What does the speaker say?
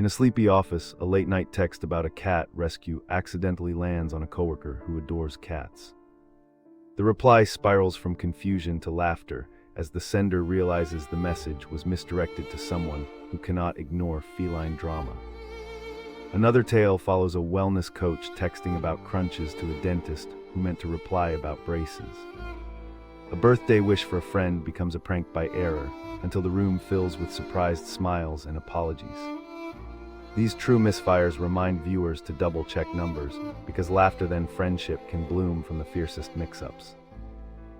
In a sleepy office, a late-night text about a cat rescue accidentally lands on a coworker who adores cats. The reply spirals from confusion to laughter as the sender realizes the message was misdirected to someone who cannot ignore feline drama. Another tale follows a wellness coach texting about crunches to a dentist who meant to reply about braces. A birthday wish for a friend becomes a prank by error until the room fills with surprised smiles and apologies. These true misfires remind viewers to double-check numbers, because laughter then friendship can bloom from the fiercest mix-ups.